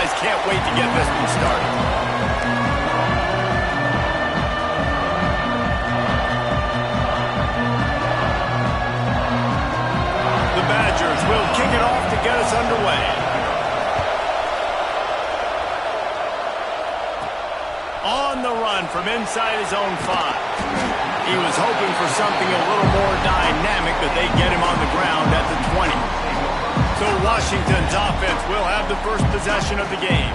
guys can't wait to get this one started. The Badgers will kick it off to get us underway. On the run from inside his own 5. He was hoping for something a little more dynamic, but they get him on the ground at the 20. So Washington's offense will have the first possession of the game.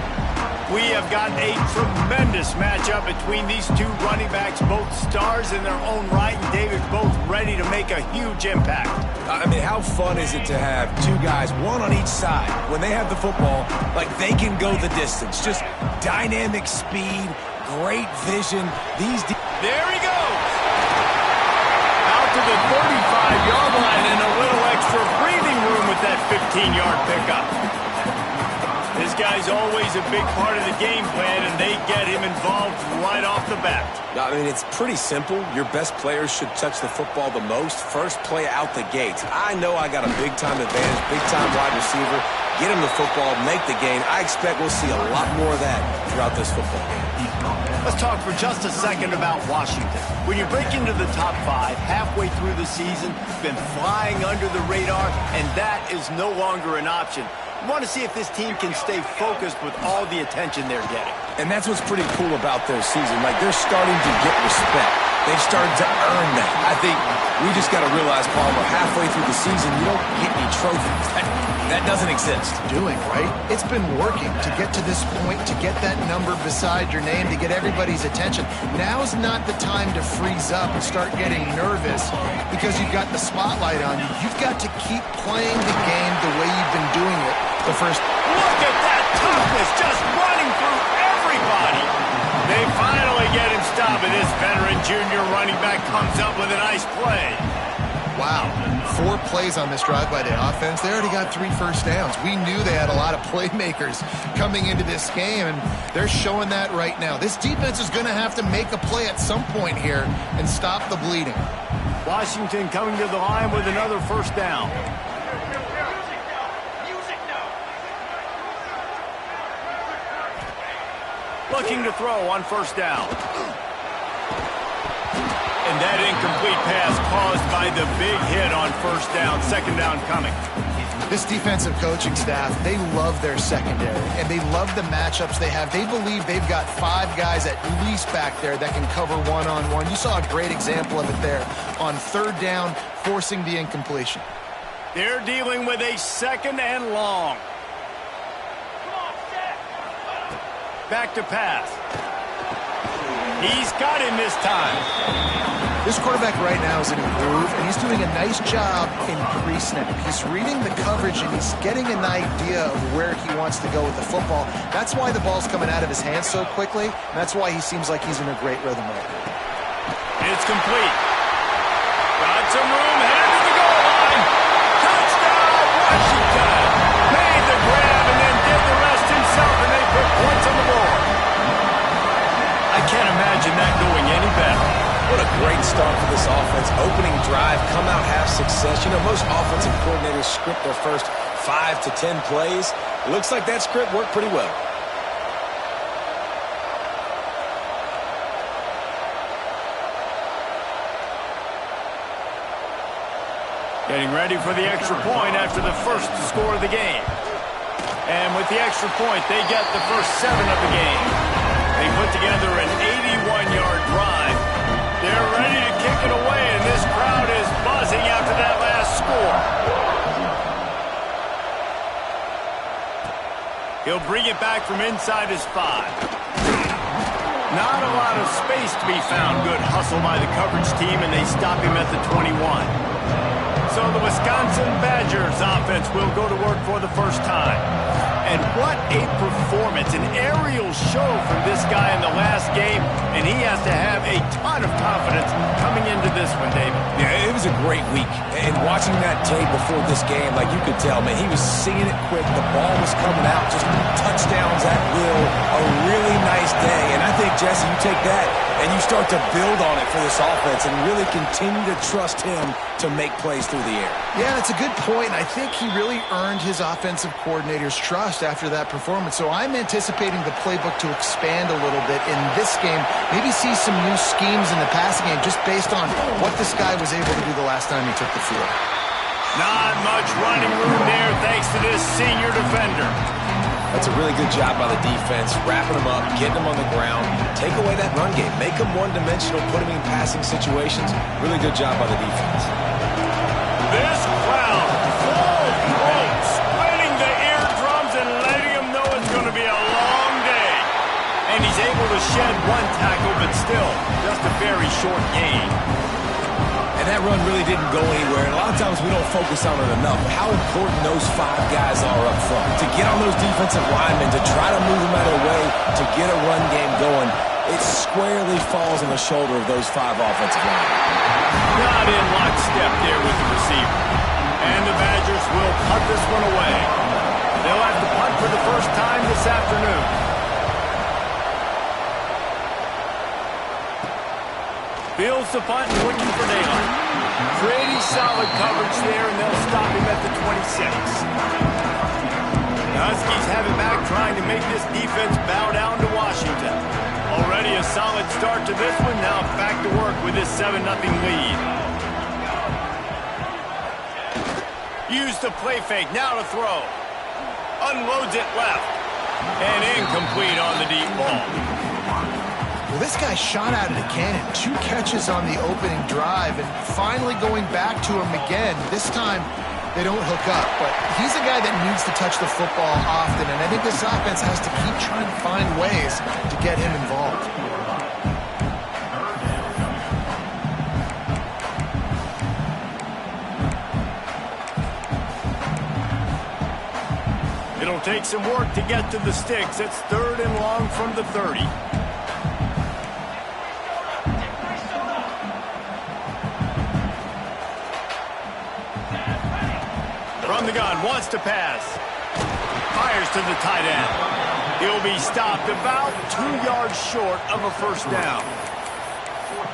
We have got a tremendous matchup between these two running backs, both stars in their own right, and David, both ready to make a huge impact. I mean, how fun is it to have two guys, one on each side, when they have the football, like they can go the distance. Just dynamic speed, great vision. There he goes! Out to the 35-yard line and a little extra breathing room with that 15-yard pickup. This guy's always a big part of the game plan, and they get him involved right off the bat. I mean, it's pretty simple. Your best players should touch the football the most. First play out the gate. I know I got a big-time advantage, big-time wide receiver. Get him the football, make the gain. I expect we'll see a lot more of that throughout this football game. Let's talk for just a second about Washington. When you break into the top 5 halfway through the season, been flying under the radar, and that is no longer an option. You want to see if this team can stay focused with all the attention they're getting. And that's what's pretty cool about their season. Like, they're starting to get respect. They've started to earn that. I think we just got to realize, Palmer, halfway through the season, you don't get any trophies. That doesn't exist. Doing, right? It's been working to get to this point, to get that number beside your name, to get everybody's attention. Now's not the time to freeze up and start getting nervous because you've got the spotlight on you. You've got to keep playing the game the way you've been doing it the first. Look at that toughness, just running through everybody. They finally get him stopped, and this veteran junior running back comes up with a nice play. Wow, 4 plays on this drive by the offense. They already got 3 first downs. We knew they had a lot of playmakers coming into this game, and they're showing that right now. This defense is going to have to make a play at some point here and stop the bleeding. Washington coming to the line with another first down. Looking to throw on first down. And that incomplete pass caused by the big hit on first down. Second down coming. This defensive coaching staff, they love their secondary, and they love the matchups they have. They believe they've got 5 guys at least back there that can cover one-on-one. You saw a great example of it there on third down, forcing the incompletion. They're dealing with a second and long. Back to pass. He's got him this time. This quarterback right now is in a groove, and he's doing a nice job in pre-snap. He's reading the coverage, and he's getting an idea of where he wants to go with the football. That's why the ball's coming out of his hands so quickly, and that's why he seems like he's in a great rhythm right now. It's complete. Got some room, headed to the goal line. Touchdown, Washington. Made the grab and then did the rest himself, and they put points on the board. I can't imagine that going any better. What a great start for this offense. Opening drive, come out, have success. You know, most offensive coordinators script their first 5 to 10 plays. It looks like that script worked pretty well. Getting ready for the extra point after the first score of the game. And with the extra point, they get the first 7 of the game. They put together an 81-yard drive. They're ready to kick it away, and this crowd is buzzing after that last score. He'll bring it back from inside his 5. Not a lot of space to be found. Good hustle by the coverage team, and they stop him at the 21. So the Wisconsin Badgers offense will go to work for the first time. And what a performance, an aerial show from this guy in the last game, and he has to have a ton of confidence coming into this one, David. Yeah, it was a great week. And watching that tape before this game, like you could tell, man, he was seeing it quick. The ball was coming out, just touchdowns at will. A really nice day. And I think, Jesse, you take that And you start to build on it for this offense and really continue to trust him to make plays through the air. Yeah, that's a good point. I think he really earned his offensive coordinator's trust after that performance. So I'm anticipating the playbook to expand a little bit in this game. Maybe see some new schemes in the passing game just based on what this guy was able to do the last time he took the field. Not much running room there thanks to this senior defender. That's a really good job by the defense, wrapping them up, getting them on the ground, take away that run game, make them one-dimensional, put them in passing situations. Really good job by the defense. This crowd, full throat, splitting the eardrums and letting them know it's going to be a long day. And he's able to shed one tackle, but still, just a very short gain. And that run really didn't go anywhere. And a lot of times we don't focus on it enough. How important those 5 guys are up front. To get on those defensive linemen, to try to move them out of the way, to get a run game going, it squarely falls on the shoulder of those 5 offensive linemen. Not in lockstep there with the receiver. And the Badgers will punt this one away. They'll have to punt for the first time this afternoon. Fields the punt and looking for daylight. Pretty solid coverage there, and they'll stop him at the 26. The Huskies have it back, trying to make this defense bow down to Washington. Already a solid start to this one. Now back to work with this 7-0 lead. Use the play fake. Now to throw. Unloads it left. And incomplete on the deep ball. Well, this guy shot out of the cannon. 2 catches on the opening drive, and finally going back to him again. This time, they don't hook up, but he's a guy that needs to touch the football often, and I think this offense has to keep trying to find ways to get him involved. It'll take some work to get to the sticks. It's 3rd and long from the 30. From the gun, wants to pass. Fires to the tight end. He'll be stopped about 2 yards short of a first down.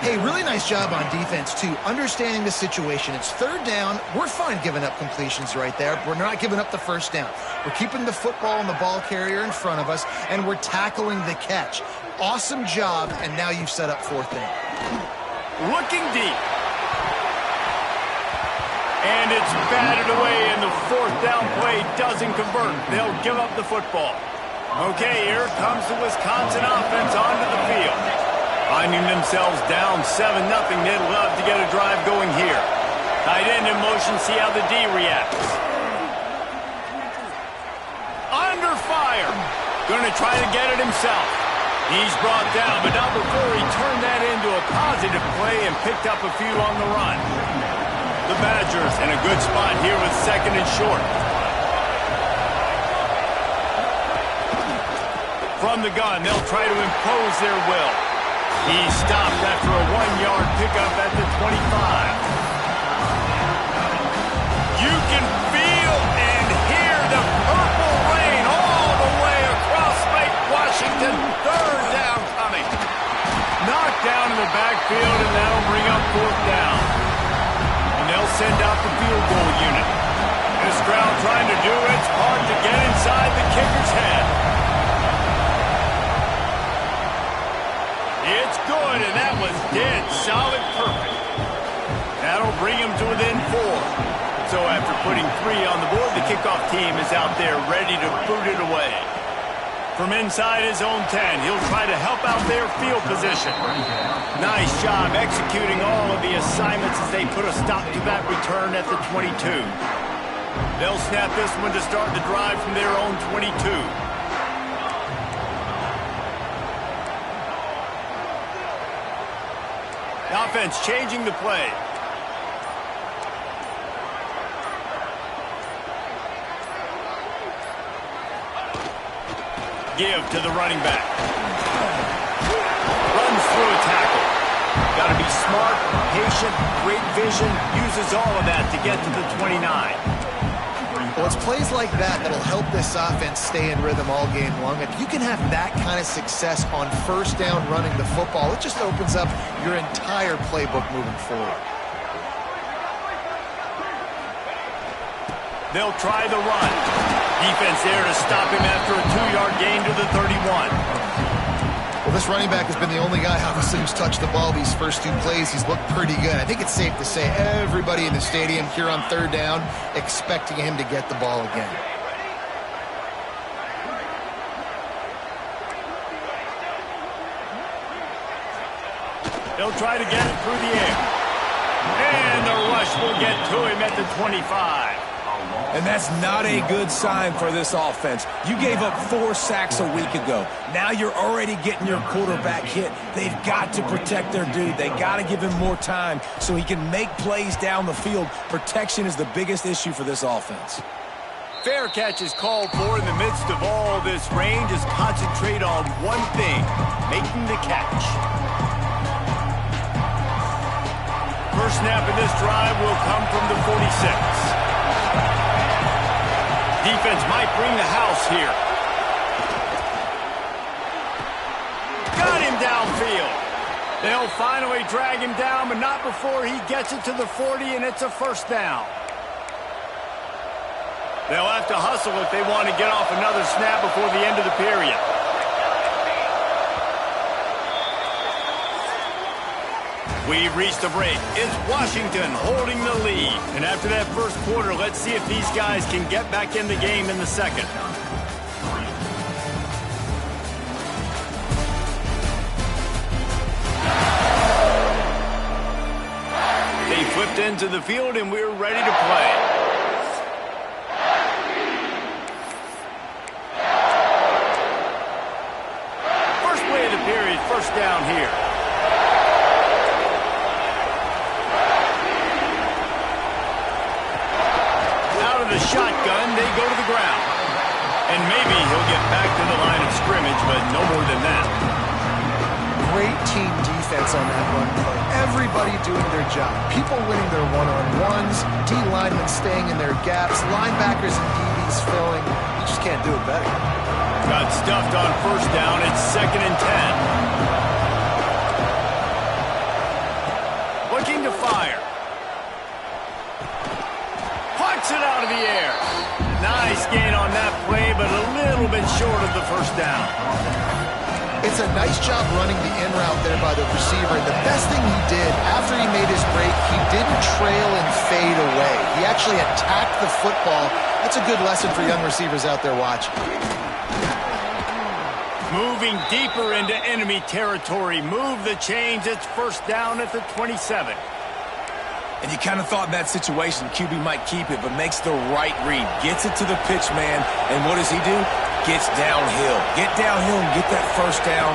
Hey, really nice job on defense, too. Understanding the situation. It's 3rd down. We're fine giving up completions right there. We're not giving up the first down. We're keeping the football and the ball carrier in front of us, and we're tackling the catch. Awesome job, and now you've set up 4th down. Looking deep. And it's batted away, and the 4th down play doesn't convert. They'll give up the football. Okay, here comes the Wisconsin offense onto the field. Finding themselves down 7-0, they'd love to get a drive going here. Tight end in motion, see how the D reacts. Under fire. Going to try to get it himself. He's brought down, but not before he turned that into a positive play and picked up a few on the run. The Badgers in a good spot here with 2nd and short. From the gun, they'll try to impose their will. He's stopped after a 1-yard pickup at the 25. You can feel and hear the purple rain all the way across Lake Washington. 3rd down coming. Knocked down in the backfield, and that'll bring up 4th down. They'll send out the field goal unit. This crowd trying to do its part to get inside the kicker's head. It's good, and that was dead solid perfect. That'll bring him to within 4. So after putting 3 on the board, the kickoff team is out there ready to boot it away. From inside his own 10, he'll try to help out their field position. Nice job executing all of the assignments as they put a stop to that return at the 22. They'll snap this one to start the drive from their own 22. The offense changing the play. Give to the running back. Runs through a tackle. Got to be smart, patient, great vision. Uses all of that to get to the 29. Well, it's plays like that that'll help this offense stay in rhythm all game long. If you can have that kind of success on first down running the football, it just opens up your entire playbook moving forward. They'll try the run. Defense there to stop him after a 2-yard gain to the 31. Well, this running back has been the only guy, obviously, who's touched the ball these first 2 plays. He's looked pretty good. I think it's safe to say everybody in the stadium here on third down expecting him to get the ball again. They'll try to get it through the air. And the rush will get to him at the 25. And that's not a good sign for this offense. You gave up 4 sacks a week ago. Now you're already getting your quarterback hit. They've got to protect their dude. They got to give him more time so he can make plays down the field. Protection is the biggest issue for this offense. Fair catch is called for in the midst of all this rain. Just concentrate on one thing, making the catch. First snap of this drive will come from the 46. Defense might bring the house here. Got him downfield. They'll finally drag him down, but not before he gets it to the 40, and it's a first down. They'll have to hustle if they want to get off another snap before the end of the period. We've reached the break. It's Washington holding the lead. And after that first quarter, let's see if these guys can get back in the game in the second. They flipped into the field, and we're ready to play. First play of the period, first down here. The shotgun, they go to the ground. And maybe he'll get back to the line of scrimmage, but no more than that. Great team defense on that run play. Everybody doing their job. People winning their one-on-ones, D linemen staying in their gaps, linebackers and DBs filling. You just can't do it better. Got stuffed on first down. It's 2nd and 10. Looking to fire. It out of the air. Nice gain on that play, but a little bit short of the first down. It's a nice job running the in route there by the receiver. And the best thing he did after he made his break, he didn't trail and fade away. He actually attacked the football. That's a good lesson for young receivers out there watching. Moving deeper into enemy territory. Move the chains. It's first down at the 27. And you kind of thought in that situation QB might keep it, but makes the right read. Gets it to the pitch man, and what does he do? Gets downhill. Get downhill and get that first down.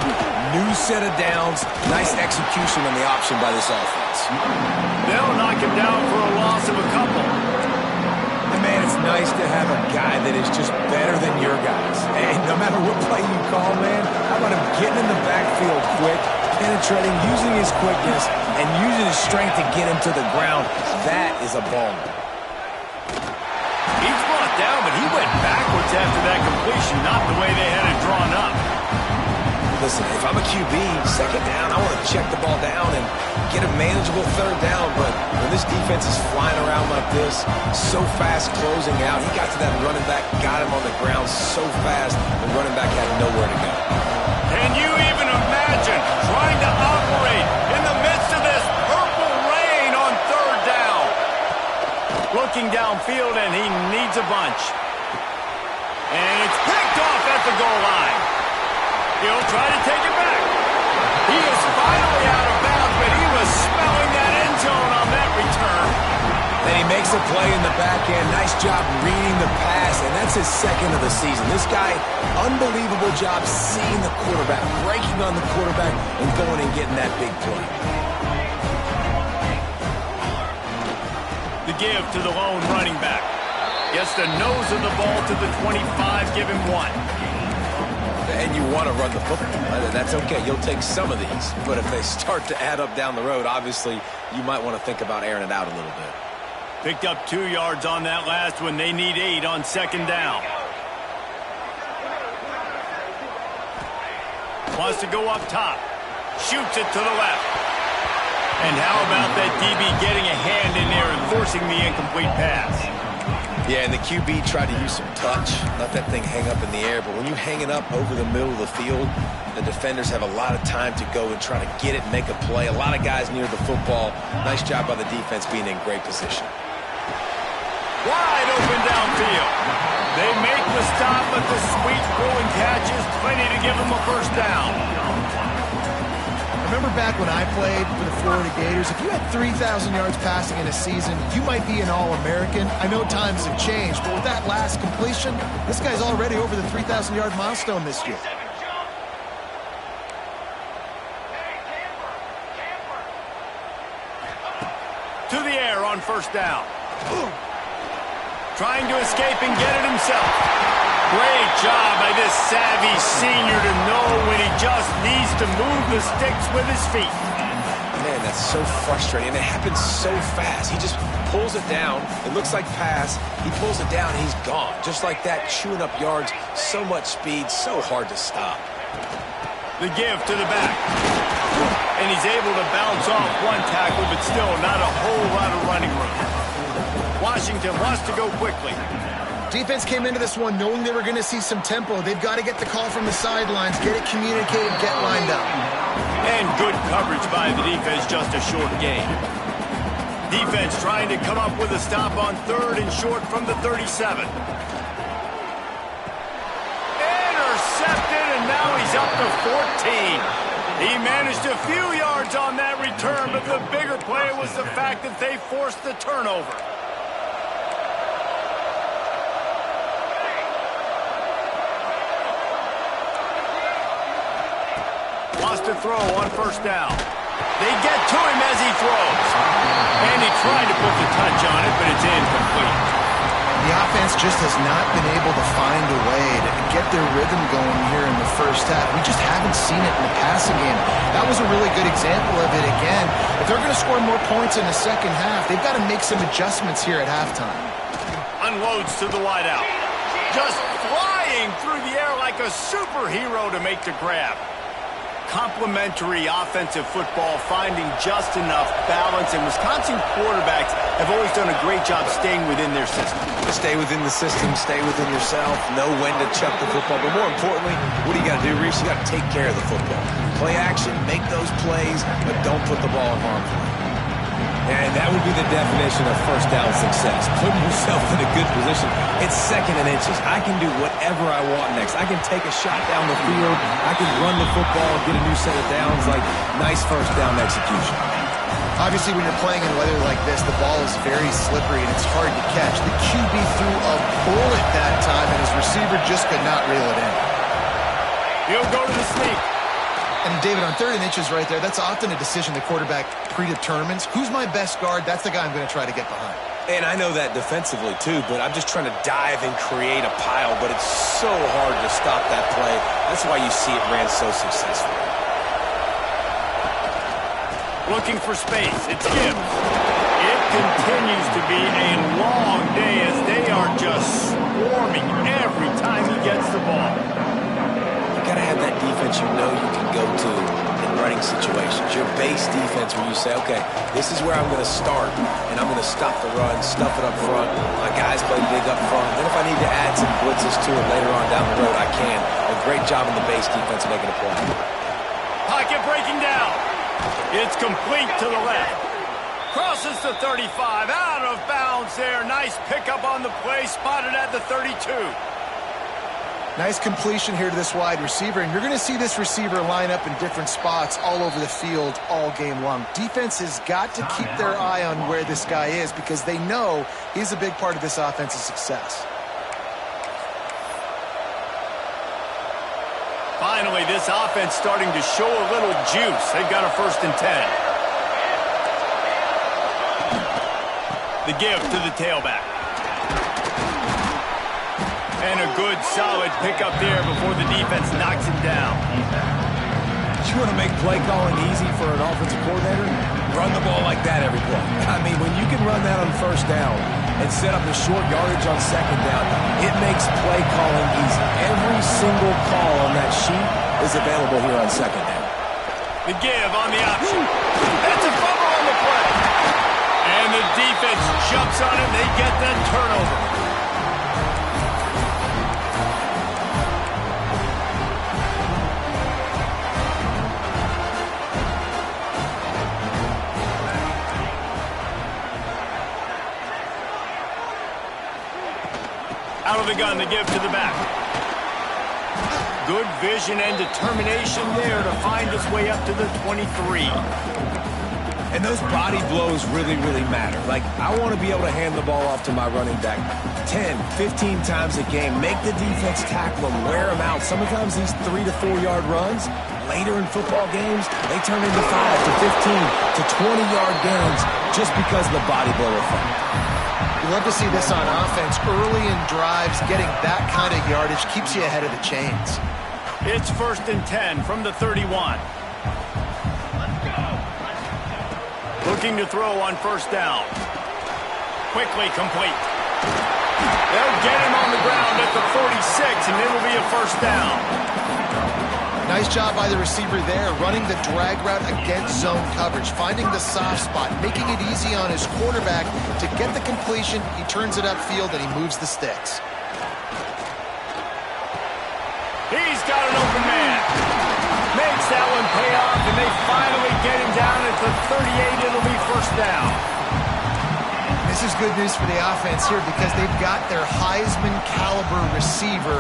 New set of downs. Nice execution on the option by this offense. They'll knock him down for a loss of a couple. And man, it's nice to have a guy that is just better than your guys. And no matter what play you call, man, how about him getting in the backfield quick, penetrating, using his quickness, and using his strength to get him to the ground. That is a ball. He's brought down, but he went backwards after that completion, not the way they had it drawn up. Listen, if I'm a QB, second down, I want to check the ball down and get a manageable third down, but when this defense is flying around like this, so fast closing out, he got to that running back, got him on the ground so fast, the running back had nowhere to go. Can you even imagine trying to operate in the midst of this purple rain on third down? Looking downfield, and he needs a bunch. And it's picked off at the goal line. He'll try to take it back. He is finally out of bounds, but he was smelling that end zone on that return. And he makes a play in the back end. Nice job reading the pass, and that's his second of the season. This guy, unbelievable job seeing the quarterback, breaking on the quarterback, and going and getting that big play. The give to the lone running back. Gets the nose of the ball to the 25, give him 1. And you want to run the football. That's okay. You'll take some of these. But if they start to add up down the road, obviously, you might want to think about airing it out a little bit. Picked up 2 yards on that last one. They need 8 on second down. Wants to go up top. Shoots it to the left. And how about that DB getting a hand in there and forcing the incomplete pass? Yeah, and the QB tried to use some touch, let that thing hang up in the air. But when you hang it up over the middle of the field, the defenders have a lot of time to go and try to get it and make a play. A lot of guys near the football. Nice job by the defense being in great position. Wide open downfield. They make the stop, but the sweet throwing catch is plenty to give them a first down. Remember back when I played for the Florida Gators, if you had 3,000 yards passing in a season, you might be an All-American. I know times have changed, but with that last completion, this guy's already over the 3,000-yard milestone this year. To the air on first down. Trying to escape and get it himself. Great job by this savvy senior to know when he just needs to move the sticks with his feet. Man, that's so frustrating. And it happens so fast. He just pulls it down. It looks like pass. He pulls it down, and he's gone. Just like that, chewing up yards. So much speed, so hard to stop. The give to the back. And he's able to bounce off one tackle, but still not a whole lot of running room. Washington wants to go quickly. Defense came into this one knowing they were going to see some tempo. They've got to get the call from the sidelines, get it communicated, get lined up. And good coverage by the defense, just a short gain. Defense trying to come up with a stop on 3rd and short from the 37. Intercepted, and now he's up to 14. He managed a few yards on that return, but the bigger play was the fact that they forced the turnover. Lost to throw on first down. They get to him as he throws. And he tried to put the touch on it, but it's incomplete. The offense just has not been able to find a way to get their rhythm going here in the first half. We just haven't seen it in the passing game. That was a really good example of it again. If they're going to score more points in the second half, they've got to make some adjustments here at halftime. Unloads to the wideout. Just flying through the air like a superhero to make the grab. Complementary offensive football, finding just enough balance, and Wisconsin quarterbacks have always done a great job staying within their system. Stay within the system, stay within yourself, know when to chuck the football. But more importantly, what do you got to do, Reese? You got to take care of the football. Play action, make those plays, but don't put the ball in harm's way. And that would be the definition of first down success. Putting yourself in a good position. It's 2nd and inches. I can do whatever I want next. I can take a shot down the field. I can run the football, get a new set of downs. Like, nice first down execution. Obviously, when you're playing in weather like this, the ball is very slippery and it's hard to catch. The QB threw a bullet that time, and his receiver just could not reel it in. He'll go to the sneak. And David, on 3rd and inches right there, that's often a decision the quarterback predetermines. Who's my best guard? That's the guy I'm going to try to get behind. And I know that defensively, too, but I'm just trying to dive and create a pile, but it's so hard to stop that play. That's why you see it ran so successfully. Looking for space. It's Gibbs. It continues to be a long day as they are just swarming every time he gets the ball. You got to have that defense you know you can go to in running situations. Your base defense where you say, okay, this is where I'm going to start, and I'm going to stop the run, stuff it up front. My guys play big up front. Then if I need to add some blitzes to it later on down the road, I can. A great job in the base defense making a play. Pocket breaking down. It's complete to the left. Crosses the 35. Out of bounds there. Nice pickup on the play. Spotted at the 32. Nice completion here to this wide receiver, and you're going to see this receiver line up in different spots all over the field all game long. Defense has got to keep their eye on where this guy is because they know he's a big part of this offense's success. Finally, this offense starting to show a little juice. They've got a 1st and 10. The give to the tailback. And a good, solid pickup there before the defense knocks him down. You want to make play calling easy for an offensive coordinator? Run the ball like that every play. I mean, when you can run that on first down and set up a short yardage on second down, it makes play calling easy. Every single call on that sheet is available here on second down. The give on the option. That's a fumble on the play. And the defense jumps on it. They get that turnover. Out of the gun to give to the back. Good vision and determination there to find his way up to the 23. And those body blows really, really matter. Like, I want to be able to hand the ball off to my running back 10, 15 times a game. Make the defense tackle him, wear him out. Sometimes these 3 to 4 yard runs, later in football games, they turn into 5 to 15 to 20-yard gains just because of the body blow effect. You love to see this on offense. Early in drives, getting that kind of yardage keeps you ahead of the chains. It's 1st and 10 from the 31. Looking to throw on first down. Quickly complete. They'll get him on the ground at the 46, and it'll be a first down. Nice job by the receiver there, running the drag route against zone coverage, finding the soft spot, making it easy on his quarterback to get the completion. He turns it upfield, and he moves the sticks. He's got an open man. Makes that one pay off, and they finally get him down at the 38. It'll be first down. This is good news for the offense here because they've got their Heisman caliber receiver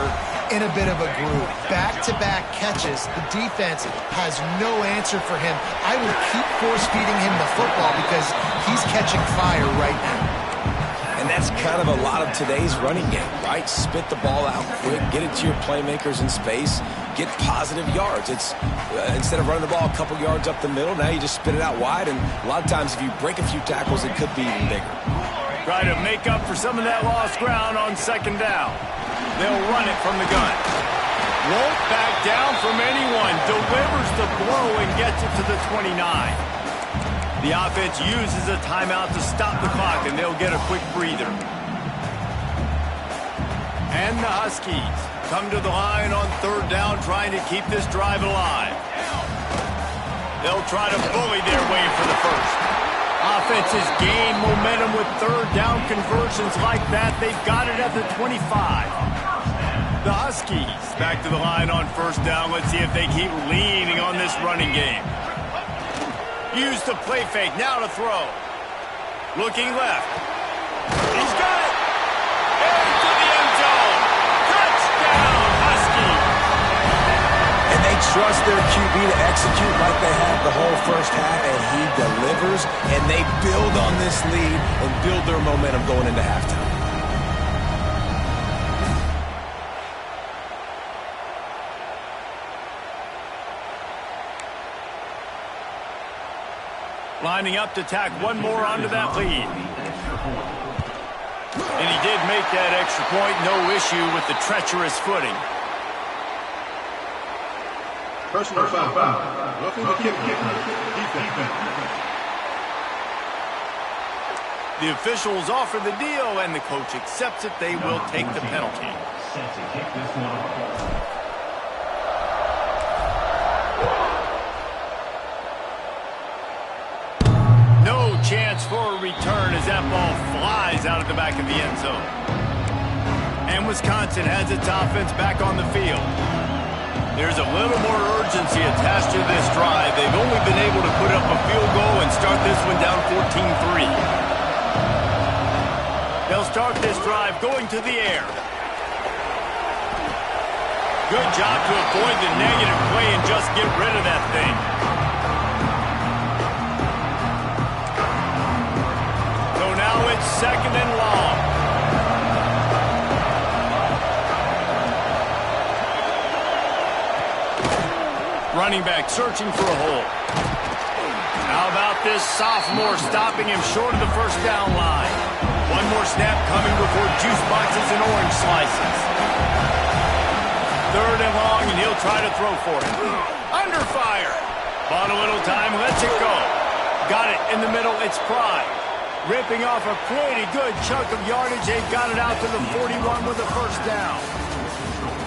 in a bit of a groove. Back-to-back catches. The defense has no answer for him. I would keep force-feeding him the football because he's catching fire right now. And that's kind of a lot of today's running game, right? Spit the ball out quick, get it to your playmakers in space, get positive yards. It's instead of running the ball a couple yards up the middle, now you just spit it out wide, and a lot of times if you break a few tackles, it could be even bigger. Try to make up for some of that lost ground on second down. They'll run it from the gun. Won't back down from anyone. Delivers the blow and gets it to the 29. The offense uses a timeout to stop the clock, and they'll get a quick breather. And the Huskies come to the line on third down, trying to keep this drive alive. They'll try to bully their way for the first. Offenses gain momentum with third down conversions like that. They've got it at the 25. The Huskies back to the line on first down. Let's see if they keep leaning on this running game. Use the play fake. Now to throw. Looking left. He's got it. Into the end zone. Touchdown, Huskies. And they trust their QB to execute like they have the whole first half, and he delivers, and they build on this lead and build their momentum going into halftime. Lining up to tack one more onto that lead. And he did make that extra point. No issue with the treacherous footing. Personal foul. Roughing the kicker. Defense. The officials offer the deal, and the coach accepts it. They will take the penalty. No chance for a return as that ball flies out of the back of the end zone. And Wisconsin has its offense back on the field. There's a little more urgency attached to this drive. They've only been able to put up a field goal and start this one down 14-3. They'll start this drive going to the air. Good job to avoid the negative play and just get rid of that thing. So now it's second and long. Running back searching for a hole. How about this sophomore stopping him short of the first down line? One more snap coming before juice boxes and orange slices. Third and long, and he'll try to throw for it. Under fire. Bought a little time, lets it go. Got it in the middle, it's Pride. Ripping off a pretty good chunk of yardage. They've got it out to the 41 with a first down.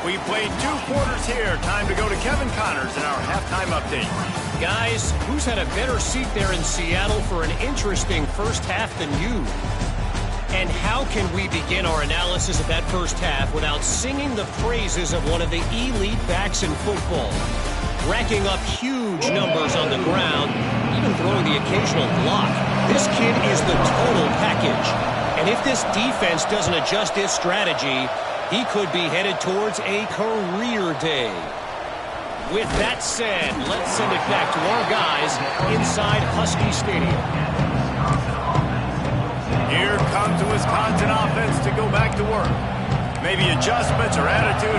We played 2 quarters here. Time to go to Kevin Connors in our halftime update. Guys, who's had a better seat there in Seattle for an interesting first half than you? And how can we begin our analysis of that first half without singing the praises of one of the elite backs in football? Racking up huge numbers on the ground, even throwing the occasional block. This kid is the total package. And if this defense doesn't adjust its strategy, he could be headed towards a career day. With that said, let's send it back to our guys inside Husky Stadium. Here comes the Wisconsin offense to go back to work. Maybe adjustments or attitude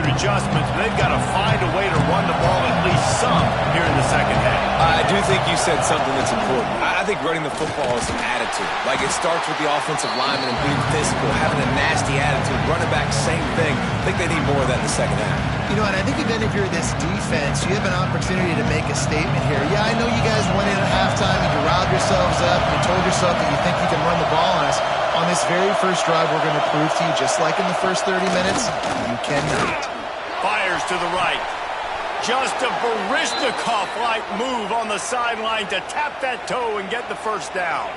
adjustments, but they've got to find a way to run the ball at least some here in the second half. I do think you said something that's important. I think running the football is an attitude. Like, it starts with the offensive lineman and being physical, having a nasty attitude. Running back, same thing. I think they need more of that in the second half. You know, and I think even if you're this defense, you have an opportunity to make a statement here. Yeah, I know you guys went in at halftime and you riled yourselves up and you told yourself that you think you can run the ball on us. On this very first drive, we're going to prove to you, just like in the first 30 minutes, you cannot. Fires to the right. Just a Baryshnikov-like move on the sideline to tap that toe and get the first down.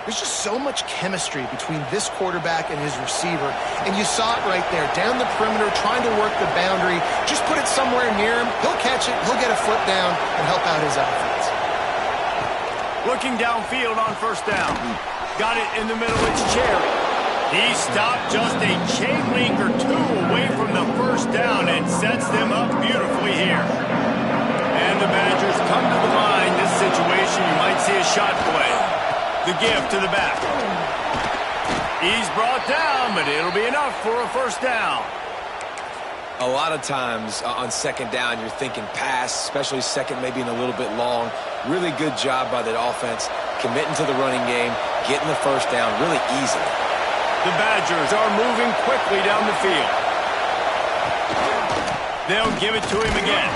There's just so much chemistry between this quarterback and his receiver, and you saw it right there, down the perimeter, trying to work the boundary. Just put it somewhere near him. He'll catch it, he'll get a foot down, and help out his offense. Looking downfield on first down. Got it in the middle, it's Cherry. He stopped just a chain link or 2 away from the first down and sets them up beautifully here. And the Badgers come to the line. This situation, you might see a shot play. The give to the back. He's brought down, but it'll be enough for a first down. A lot of times on second down, you're thinking pass, especially second maybe in a little bit long. Really good job by that offense, committing to the running game, getting the first down really easily. The Badgers are moving quickly down the field. They'll give it to him again.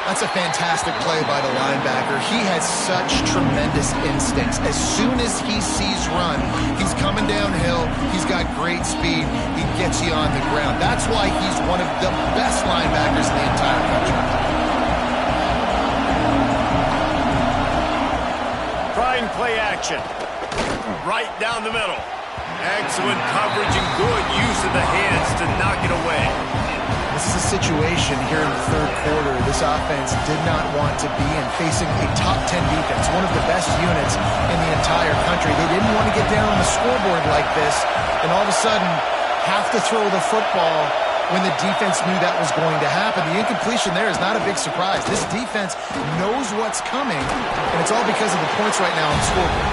That's a fantastic play by the linebacker. He has such tremendous instincts. As soon as he sees run, he's coming downhill. He's got great speed. He gets you on the ground. That's why he's one of the best linebackers in the entire country. Trying play action. Right down the middle. Excellent coverage and good use of the hands to knock it away. This is a situation here in the third quarter this offense did not want to be in, facing a top 10 defense, one of the best units in the entire country. They didn't want to get down on the scoreboard like this, and all of a sudden have to throw the football when the defense knew that was going to happen. The incompletion there is not a big surprise. This defense knows what's coming, and it's all because of the points right now on the scoreboard.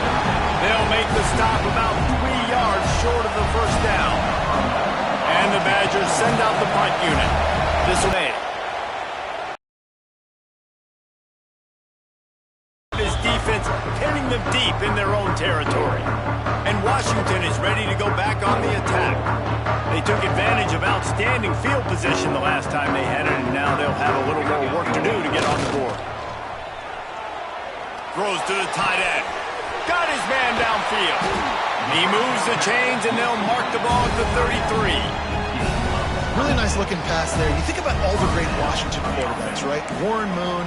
They'll make the stop about 3 yards short of the first down. And the Badgers send out the punt unit. This way. This defense pinning them deep in their own territory. And Washington is ready to go back on the attack. They took advantage of outstanding field position the last time they had it, and now they'll have a little more work to do to get on the board. Throws to the tight end. Got his man downfield. He moves the chains, and they'll mark the ball at the 33. Really nice looking pass there. You think about all the great Washington quarterbacks, right? Warren Moon,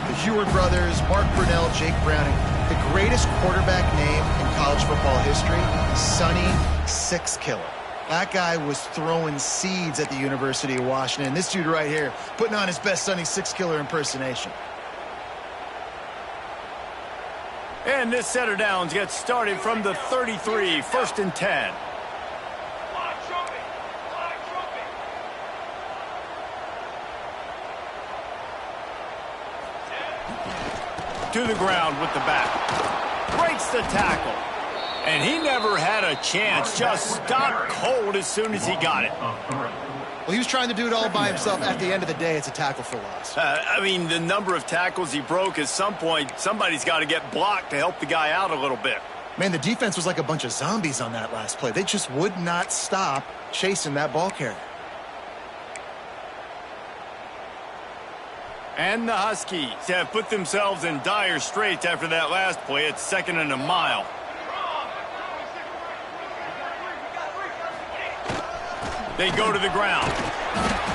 the Heward brothers, Mark Brunell, Jake Browning. The greatest quarterback name in college football history, Sonny Six Killer. That guy was throwing seeds at the University of Washington. This dude right here, putting on his best Sonny Six Killer impersonation. And this set of downs gets started from the 33, 1st and 10. To the ground with the back. Breaks the tackle. And he never had a chance. Just stopped cold as soon as he got it. Well, he was trying to do it all by himself. At the end of the day, it's a tackle for loss. I mean, the number of tackles he broke, at some point, somebody's got to get blocked to help the guy out a little bit. Man, the defense was like a bunch of zombies on that last play. They just would not stop chasing that ball carrier. And the Huskies have put themselves in dire straits after that last play at 2nd and a mile. They go to the ground.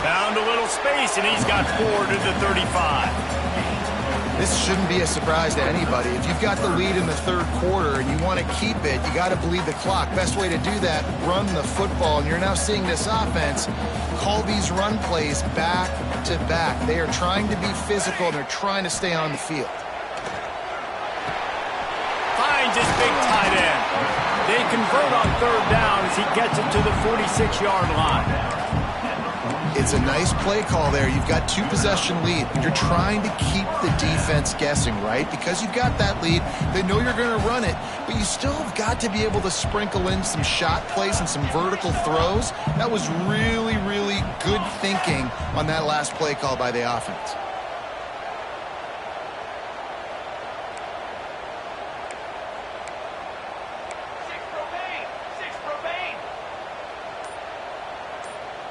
Found a little space, and he's got 4 to the 35. This shouldn't be a surprise to anybody. If you've got the lead in the third quarter and you want to keep it, you got to bleed the clock. Best way to do that, run the football. And you're now seeing this offense call these run plays back to back. They are trying to be physical, and they're trying to stay on the field. Finds his big tight end. They convert on 3rd down as he gets it to the 46-yard line. It's a nice play call there. You've got 2-possession lead. You're trying to keep the defense guessing, right? Because you've got that lead. They know you're going to run it, but you still have got to be able to sprinkle in some shot plays and some vertical throws. That was really, really good thinking on that last play call by the offense.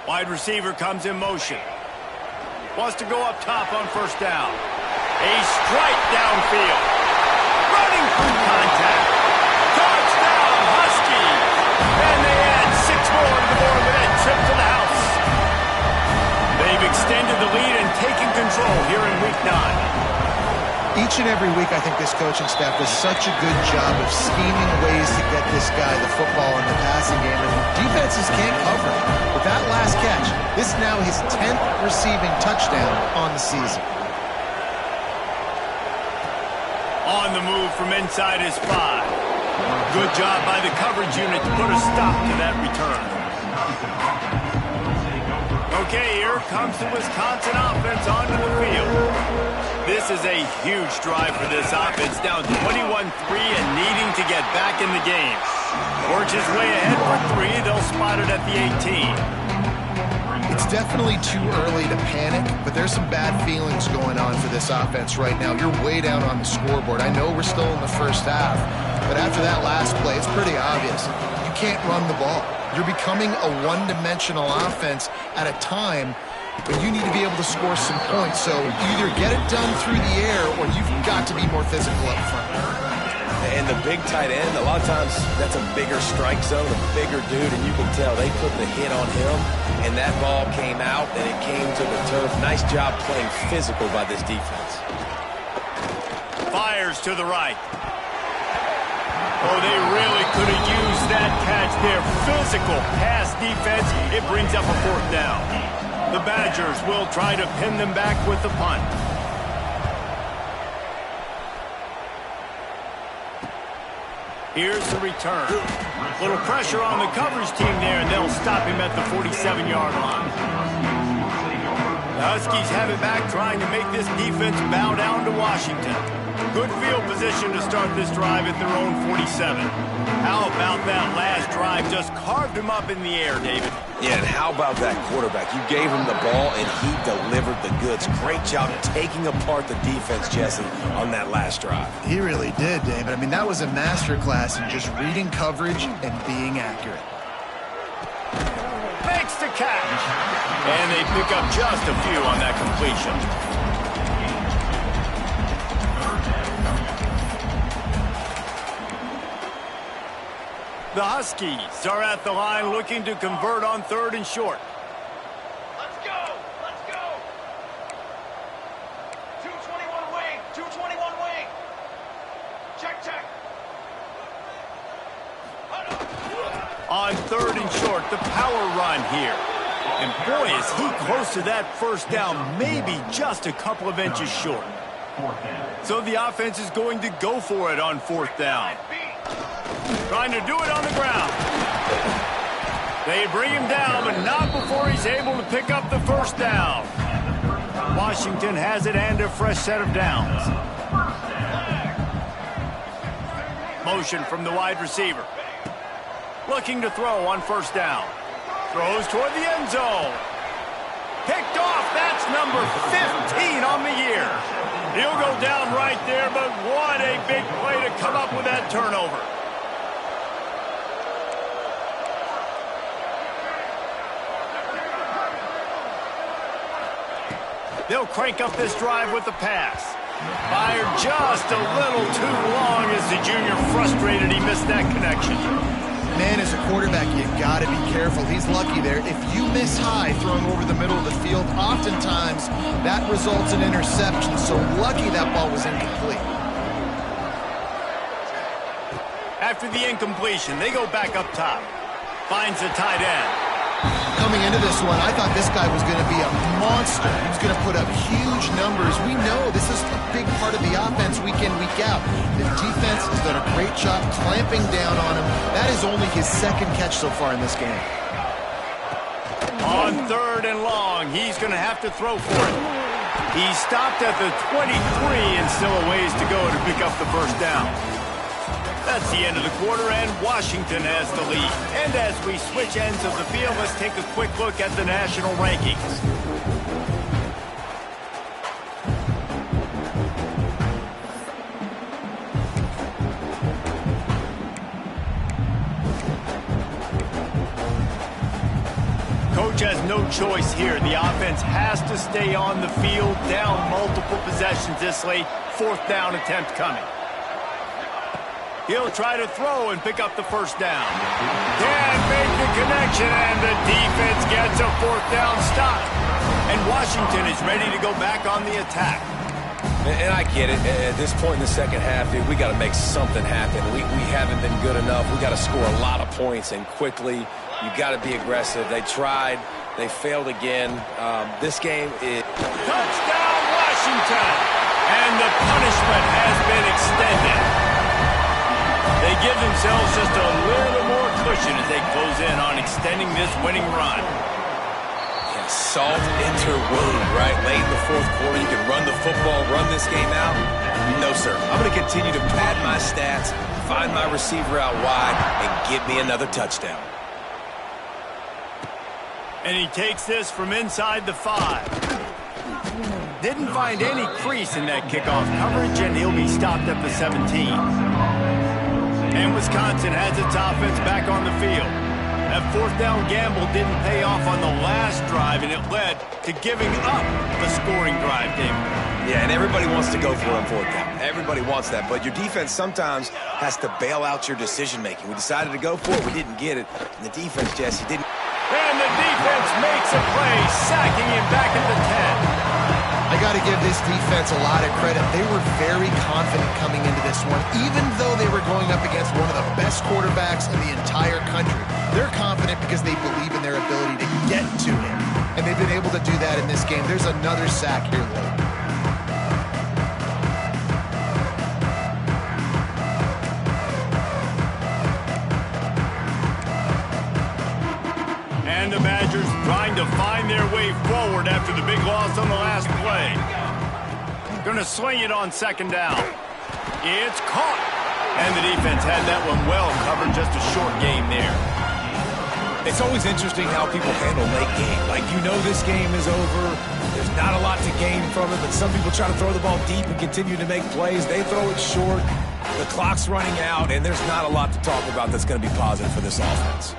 Wide receiver comes in motion. Wants to go up top on 1st down. A strike downfield. Running through contact. Touchdown, Huskies. And they add 6 more to the board with that trip to the house. They've extended the lead and taken control here in Week 9. Each and every week, I think this coaching staff does such a good job of scheming ways to get this guy the football in the passing game, and defenses can't cover it. With that last catch, this is now his 10th receiving touchdown on the season. On the move from inside his 5. Good job by the coverage unit to put a stop to that return. Okay, here comes the Wisconsin offense onto the field. This is a huge drive for this offense, down 21-3 and needing to get back in the game. Works his way ahead for 3. They'll spot it at the 18. It's definitely too early to panic, but there's some bad feelings going on for this offense right now. You're way down on the scoreboard. I know we're still in the first half, but after that last play, it's pretty obvious. You can't run the ball. You're becoming a one-dimensional offense at a time when you need to be able to score some points. So either get it done through the air or you've got to be more physical up front. And the big tight end, a lot of times that's a bigger strike zone, a bigger dude, and you can tell they put the hit on him, and that ball came out, and it came to the turf. Nice job playing physical by this defense. Fires to the right. Oh, they really could have used that catch there. Physical pass defense. It brings up a 4th down. The Badgers will try to pin them back with the punt. Here's the return. Little pressure on the coverage team there, and they'll stop him at the 47-yard line. The Huskies have it back, trying to make this defense bow down to Washington. Good field position to start this drive at their own 47. How about that last drive? Just carved him up in the air, David. Yeah, and how about that quarterback? You gave him the ball, and he delivered the goods. Great job taking apart the defense, Jesse, on that last drive. He really did, David. I mean, that was a masterclass in just reading coverage and being accurate. Makes the catch. And they pick up just a few on that completion. The Huskies are at the line looking to convert on 3rd and short. Let's go! Let's go! 221 wing! 221 wing! Check, check! On 3rd and short, the power run here. And boy, is he close to that 1st down, maybe just a couple of inches short. So the offense is going to go for it on 4th down. Trying to do it on the ground. They bring him down, but not before he's able to pick up the 1st down. Washington has it and a fresh set of downs. Motion from the wide receiver. Looking to throw on 1st down. Throws toward the end zone. Picked off. That's number 15 on the year. He'll go down right there, but what a big play to come up with that turnover. They'll crank up this drive with the pass. Fired just a little too long as the junior frustrated he missed that connection. Man, as a quarterback, you got to be careful. He's lucky there. If you miss high throwing over the middle of the field, oftentimes that results in interception. So lucky that ball was incomplete. After the incompletion, they go back up top. Finds the tight end. Coming into this one, I thought this guy was going to be a monster. He was going to put up huge numbers. We know this is a big part of the offense week in, week out. The defense has done a great job clamping down on him. That is only his second catch so far in this game. On 3rd and long, he's going to have to throw for it. He stopped at the 23 and still a ways to go to pick up the first down. That's the end of the quarter, and Washington has the lead. And as we switch ends of the field, let's take a quick look at the national rankings. Coach has no choice here. The offense has to stay on the field, down multiple possessions this late. 4th down attempt coming. He'll try to throw and pick up the first down. Can't make the connection, and the defense gets a 4th down stop. And Washington is ready to go back on the attack. And I get it. At this point in the second half, dude, we got to make something happen. We haven't been good enough. We got to score a lot of points and quickly. You got to be aggressive. They tried. They failed again. This game is... Touchdown, Washington! And the punishment has been extended. They give themselves just a little more cushion as they close in on extending this winning run. Yeah, salt into wound, right? Late in the 4th quarter, you can run the football, run this game out. No, sir. I'm going to continue to pad my stats, find my receiver out wide, and get me another touchdown. And he takes this from inside the 5. Didn't find any crease in that kickoff coverage, and he'll be stopped at the 17. And Wisconsin has its offense back on the field. That 4th down gamble didn't pay off on the last drive, and it led to giving up the scoring drive, David. Yeah, and everybody wants to go for it on 4th down. Everybody wants that, but your defense sometimes has to bail out your decision-making. We decided to go for it. We didn't get it. And the defense, Jesse, didn't... And the defense makes a play, sacking him back at the 10. I got to give this defense a lot of credit. They were very confident coming into this one, even though they were going up against one of the best quarterbacks in the entire country. They're confident because they believe in their ability to get to him, and they've been able to do that in this game. There's another sack here late. And the Badgers trying to find their way forward after the big loss on the last play. Going to sling it on 2nd down. It's caught. And the defense had that one well covered. Just a short game there. It's always interesting how people handle late game. Like, you know this game is over. There's not a lot to gain from it, but some people try to throw the ball deep and continue to make plays. They throw it short. The clock's running out, and there's not a lot to talk about that's going to be positive for this offense.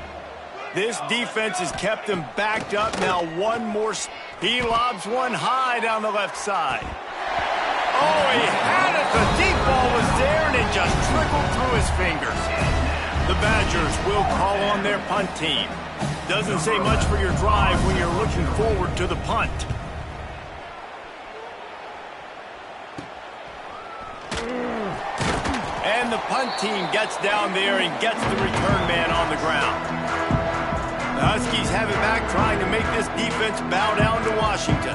This defense has kept them backed up. Now one more. He lobs one high down the left side. Oh, he had it. The deep ball was there, and it just trickled through his fingers. The Badgers will call on their punt team. Doesn't say much for your drive when you're looking forward to the punt. And the punt team gets down there and gets the return man on the ground. The Huskies have it back, trying to make this defense bow down to Washington.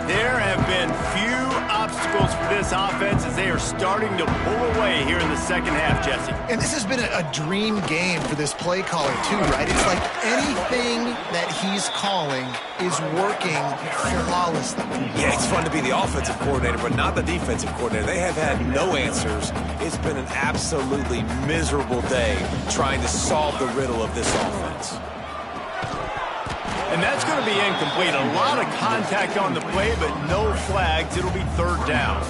There have been few obstacles for this offense as they are starting to pull away here in the second half, Jesse. And this has been a dream game for this play caller, too, right? It's like anything that he's calling is working flawlessly. Yeah, it's fun to be the offensive coordinator, but not the defensive coordinator. They have had no answers. It's been an absolutely miserable day trying to solve the riddle of this offense. And that's going to be incomplete. A lot of contact on the play, but no flags. It'll be 3rd down.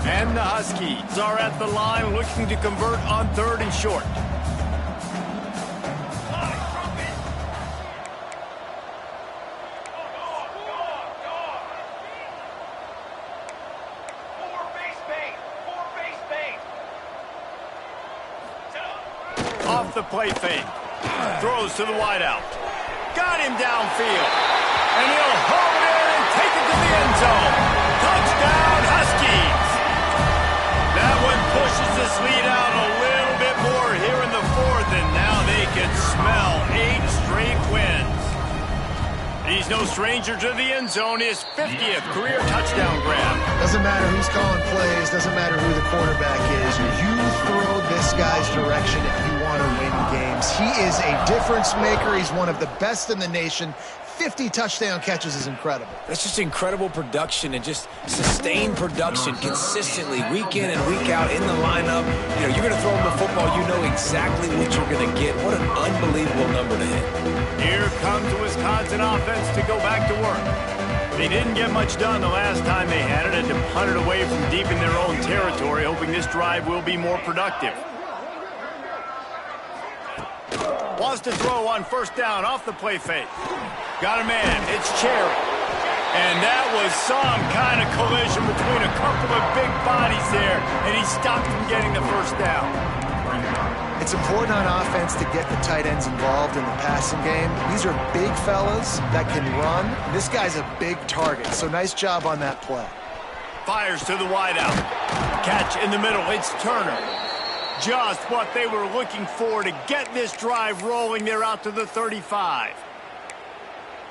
And the Huskies are at the line looking to convert on 3rd and short. off the play fake. Throws to the wideout. Got him downfield. And he'll haul it in and take it to the end zone. Touchdown, Huskies. That one pushes this lead out a little bit more here in the fourth, and now they can smell 8 straight wins. He's no stranger to the end zone. His 50th career touchdown grab. Doesn't matter who's calling plays. Doesn't matter who the quarterback is. You throw this guy's direction if you want to win games. He is a difference maker. He's one of the best in the nation. 50 touchdown catches is incredible. That's just incredible production and just sustained production consistently week in and week out in the lineup. You know, you're going to throw him the football, you know exactly what you're going to get. What an unbelievable number to hit. Here comes the Wisconsin offense to go back to work. They didn't get much done the last time they had it, and to punt it away from deep in their own territory, hoping this drive will be more productive. Wants to throw on first down off the play fake. Got a man. It's Cherry. And that was some kind of collision between a couple of big bodies there, and he stopped from getting the first down. It's important on offense to get the tight ends involved in the passing game. These are big fellas that can run. This guy's a big target, so nice job on that play. Fires to the wideout. Catch in the middle. It's Turner. Just what they were looking for to get this drive rolling. They're out to the 35.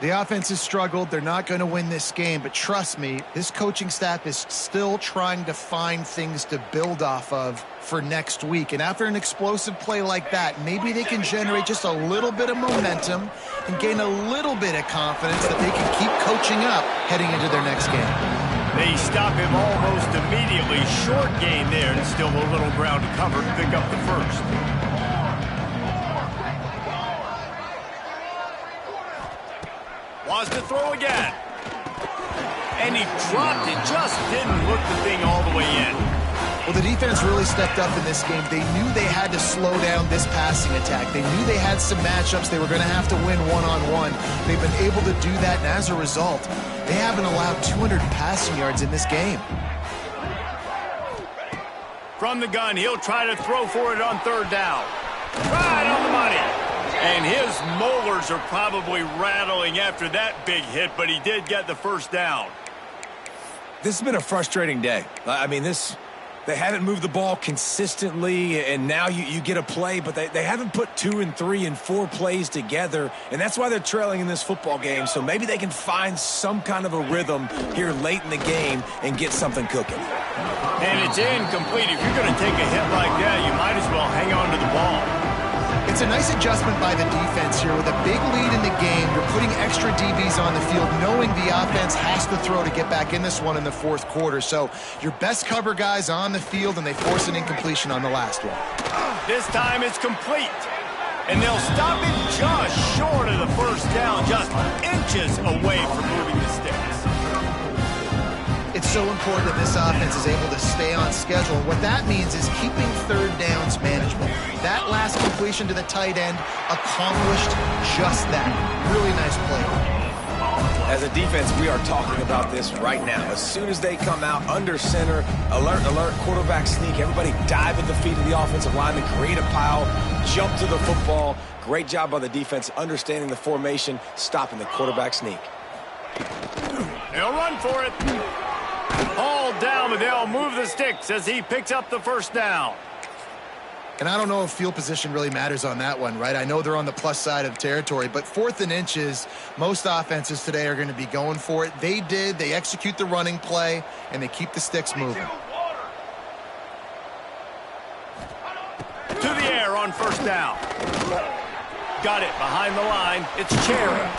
The offense has struggled. They're not going to win this game, but trust me, this coaching staff is still trying to find things to build off of for next week. And after an explosive play like that, maybe they can generate just a little bit of momentum and gain a little bit of confidence that they can keep coaching up heading into their next game. They stop him almost immediately. Short gain there, and still a little ground to cover to pick up the first. Wants to throw again. And he dropped it. Just didn't look the thing all the way in. Well, the defense really stepped up in this game. They knew they had to slow down this passing attack. They knew they had some matchups they were going to have to win one-on-one. They've been able to do that, and as a result, they haven't allowed 200 passing yards in this game. From the gun, he'll try to throw for it on third down. Right on the money. And his molars are probably rattling after that big hit, but he did get the first down. This has been a frustrating day. I mean, they haven't moved the ball consistently, and now you get a play, but they haven't put 2 and 3 and 4 plays together, and that's why they're trailing in this football game. So maybe they can find some kind of a rhythm here late in the game and get something cooking. And it's incomplete. If you're going to take a hit like that, you might as well hang on to the ball. It's a nice adjustment by the defense here. With a big lead in the game, you're putting extra DBs on the field, knowing the offense has to throw to get back in this one in the fourth quarter. So your best cover guys on the field, and they force an incompletion on the last one. This time it's complete. And they'll stop it just short of the first down, just inches away from moving the sticks. It's so important that this offense is able to stay on schedule. And what that means is keeping third downs manageable. That last completion to the tight end accomplished just that. Really nice play. As a defense, we are talking about this right now. As soon as they come out under center, alert, alert, quarterback sneak, everybody dive at the feet of the offensive lineman, create a pile, jump to the football. Great job by the defense understanding the formation, stopping the quarterback sneak. They'll run for it. All down, but they'll move the sticks as he picks up the first down. And I don't know if field position really matters on that one, right? I know they're on the plus side of territory, but 4th and inches, most offenses today are going to be going for it. They did. They execute the running play, and they keep the sticks moving. To the air on first down. Got it behind the line. It's Cherry.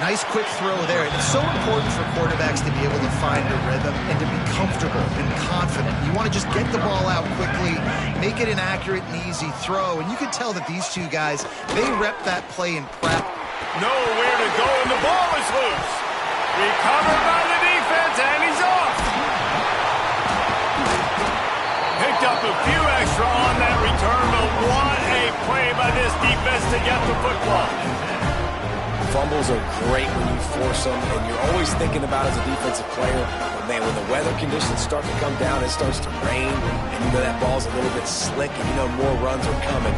Nice quick throw there. It's so important for quarterbacks to be able to find a rhythm and to be comfortable and confident. You want to just get the ball out quickly, make it an accurate and easy throw. And you can tell that these two guys, they rep that play in prep. Nowhere to go, and the ball is loose. Recovered by the defense, and he's off. Picked up a few extra on that return, but what a play by this defense to get the football. Fumbles are great when you force them, and you're always thinking about as a defensive player, but man, when the weather conditions start to come down, it starts to rain, and you know that ball's a little bit slick, and you know more runs are coming.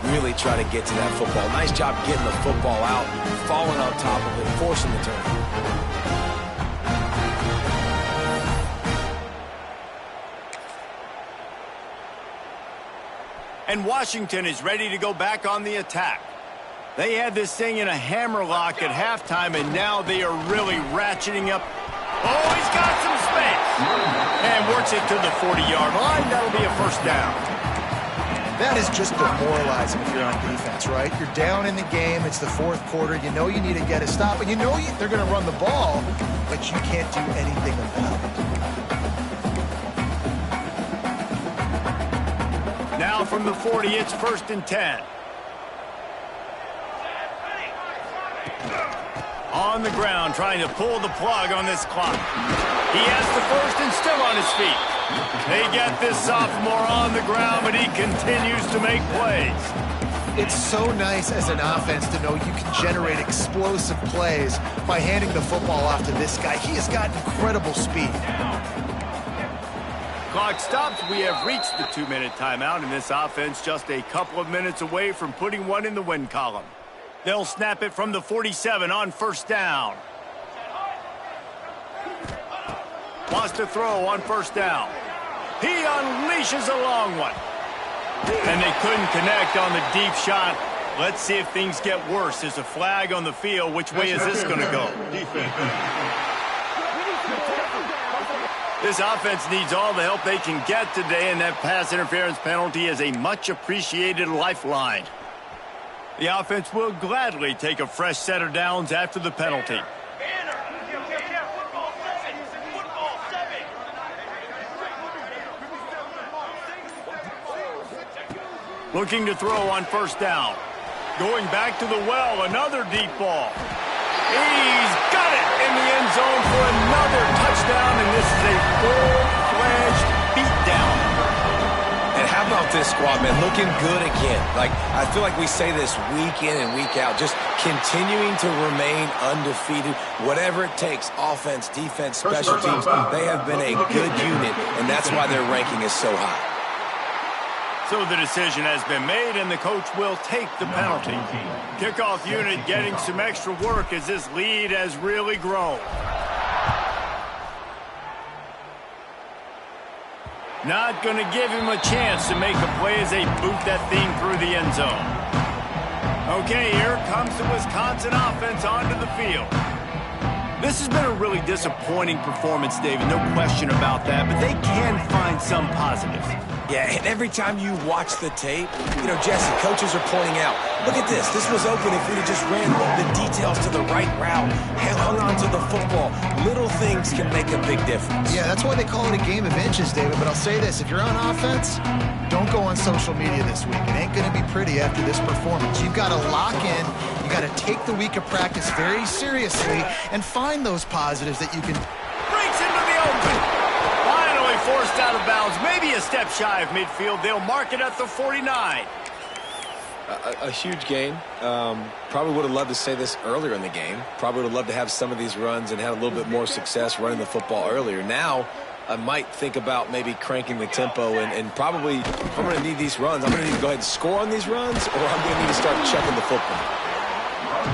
You really try to get to that football. Nice job getting the football out, falling on top of it, forcing the turnover. And Washington is ready to go back on the attack. They had this thing in a hammerlock at halftime, and now they are really ratcheting up. Oh, he's got some space. And works it to the 40-yard line. That'll be a first down. That is just demoralizing if you're on defense, right? You're down in the game. It's the fourth quarter. You know you need to get a stop, and you know they're going to run the ball, but you can't do anything about it. Now from the 40, it's 1st and 10. On the ground, trying to pull the plug on this clock. He has the first and still on his feet. They get this sophomore on the ground, but he continues to make plays. It's so nice as an offense to know you can generate explosive plays by handing the football off to this guy. He has got incredible speed. Clock stops. We have reached the 2-minute timeout, and this offense just a couple of minutes away from putting one in the win column. They'll snap it from the 47 on 1st down. Wants to throw on 1st down. He unleashes a long one. And they couldn't connect on the deep shot. Let's see if things get worse. There's a flag on the field. Which way is this going to go? This offense needs all the help they can get today, and that pass interference penalty is a much-appreciated lifeline. The offense will gladly take a fresh set of downs after the penalty. Looking to throw on 1st down. Going back to the well, another deep ball. He's got it in the end zone for another touchdown, and this is a full-fledged beatdown. And how about this squad, man? Looking good again. Like, I feel like we say this week in and week out, just continuing to remain undefeated. Whatever it takes, offense, defense, special teams, they have been a good unit, and that's why their ranking is so high. So the decision has been made, and the coach will take the penalty. Kickoff unit getting some extra work as this lead has really grown. Not going to give him a chance to make a play as they boot that thing through the end zone. Okay, here comes the Wisconsin offense onto the field. This has been a really disappointing performance, David, no question about that, but they can find some positives. Yeah, and every time you watch the tape, you know, Jesse, coaches are pointing out, look at this. This was open if we'd have just ran the details to the right route, hung on to the football. Little things can make a big difference. Yeah, that's why they call it a game of inches, David. But I'll say this, if you're on offense, don't go on social media this week. It ain't going to be pretty after this performance. You've got to lock in. You got to take the week of practice very seriously and find those positives that you can. Breaks into the open. Forced out of bounds, maybe a step shy of midfield. They'll mark it at the 49. A huge gain. Probably would have loved to say this earlier in the game. Probably would have loved to have some of these runs and had a little bit more success running the football earlier. Now, I might think about maybe cranking the tempo and probably, if I'm going to need these runs, I'm going to need to go ahead and score on these runs, or I'm going to need to start checking the football.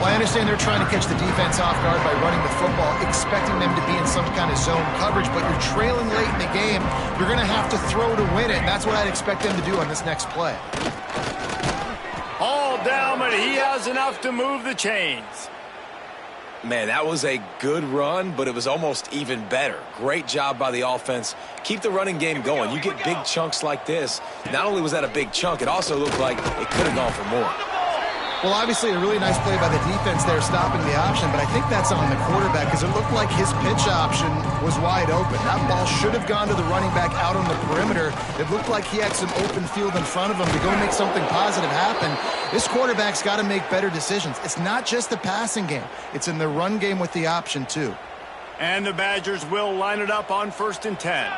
Well, I understand they're trying to catch the defense off guard by running the football, expecting them to be in some kind of zone coverage, but you're trailing late in the game. You're going to have to throw to win it, and that's what I'd expect them to do on this next play. All down, but he has enough to move the chains. Man, that was a good run, but it was almost even better. Great job by the offense. Keep the running game going. You get big chunks like this. Not only was that a big chunk, it also looked like it could have gone for more. Well, obviously a really nice play by the defense there stopping the option, but I think that's on the quarterback because it looked like his pitch option was wide open. That ball should have gone to the running back out on the perimeter. It looked like he had some open field in front of him to go make something positive happen. This quarterback's got to make better decisions. It's not just the passing game. It's in the run game with the option, too. And the Badgers will line it up on 1st and 10.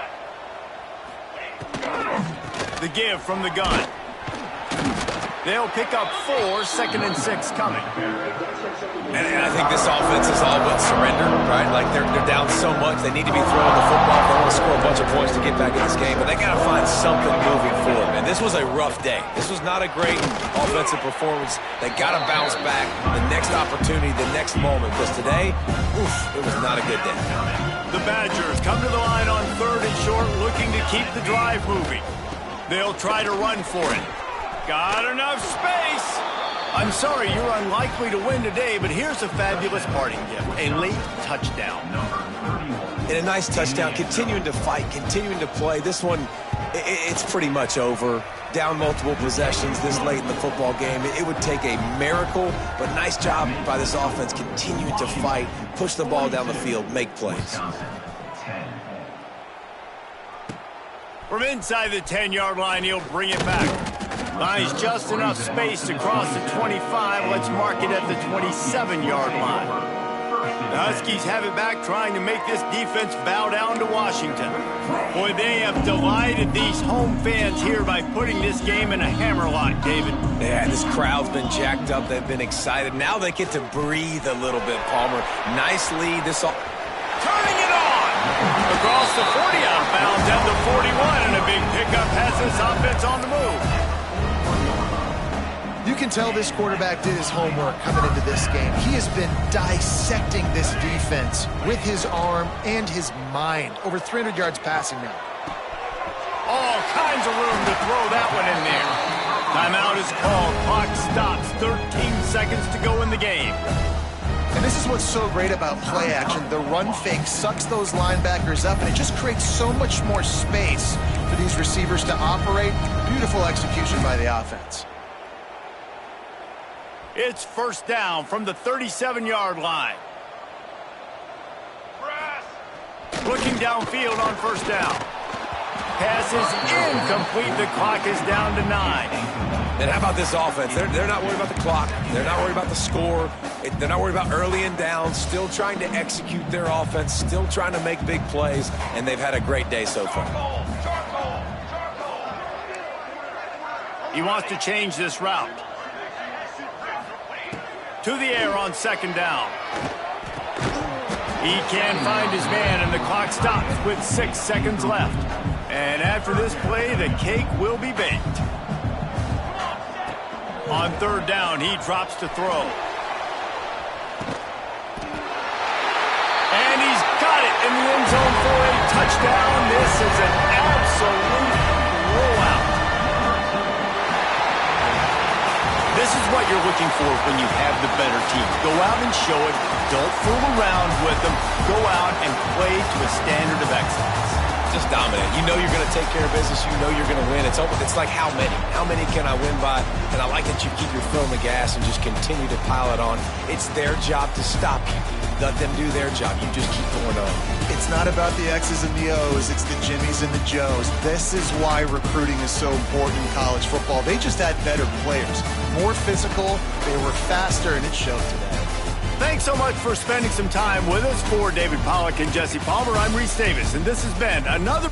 The give from the gun. They'll pick up 4, 2nd and 6 coming. And I think this offense is all but surrender, right? Like they're down so much, they need to be throwing the football. They want to score a bunch of points to get back in this game, but they got to find something moving forward. And this was a rough day. This was not a great offensive performance. They got to bounce back the next opportunity, the next moment, because today, it was not a good day. The Badgers come to the line on 3rd and short, looking to keep the drive moving. They'll try to run for it. Got enough space. I'm sorry, you're unlikely to win today, but here's a fabulous parting gift. A late touchdown. And a nice touchdown, continuing to fight, continuing to play. This one, it's pretty much over. Down multiple possessions this late in the football game. It would take a miracle, but nice job by this offense continuing to fight, push the ball down the field, make plays. From inside the 10-yard line, he'll bring it back. Finds just enough space to cross the 25. Let's mark it at the 27-yard line. The Huskies have it back, trying to make this defense bow down to Washington. Boy, they have delighted these home fans here by putting this game in a hammerlock, David. Yeah, this crowd's been jacked up. They've been excited. Now they get to breathe a little bit, Palmer. Nice lead. Turning it on! Across the 40, outbound at the 41, and a big pickup has this offense on the move. You can tell this quarterback did his homework coming into this game. He has been dissecting this defense with his arm and his mind. Over 300 yards passing now. All kinds of room to throw that one in there. Timeout is called. Clock stops. 13 seconds to go in the game. And this is what's so great about play action. The run fake sucks those linebackers up, and it just creates so much more space for these receivers to operate. Beautiful execution by the offense. It's first down from the 37-yard line. Looking downfield on first down. Pass is incomplete. The clock is down to 9. And how about this offense? They're not worried about the clock. They're not worried about the score. They're not worried about early and down. Still trying to execute their offense. Still trying to make big plays. And they've had a great day so far. He wants to change this route. To the air on 2nd down. He can't find his man, and the clock stops with 6 seconds left. And after this play, the cake will be baked. On 3rd down, he drops to throw. And he's got it in the end zone for a touchdown. This is an absolute blowout. This is what you're looking for when you have the better team. Go out and show it. Don't fool around with them. Go out and play to a standard of excellence. Just dominate. You know you're going to take care of business. You know you're going to win. It's like how many? How many can I win by? And I like that you keep your foot on the gas and just continue to pile it on. It's their job to stop you. Let them do their job. You just keep going on. It's not about the X's and the O's. It's the Jimmies and the Joes. This is why recruiting is so important in college football. They just had better players. More physical. They were faster, and it showed today. Thanks so much for spending some time with us. For David Pollack and Jesse Palmer, I'm Reese Davis, and this has been another...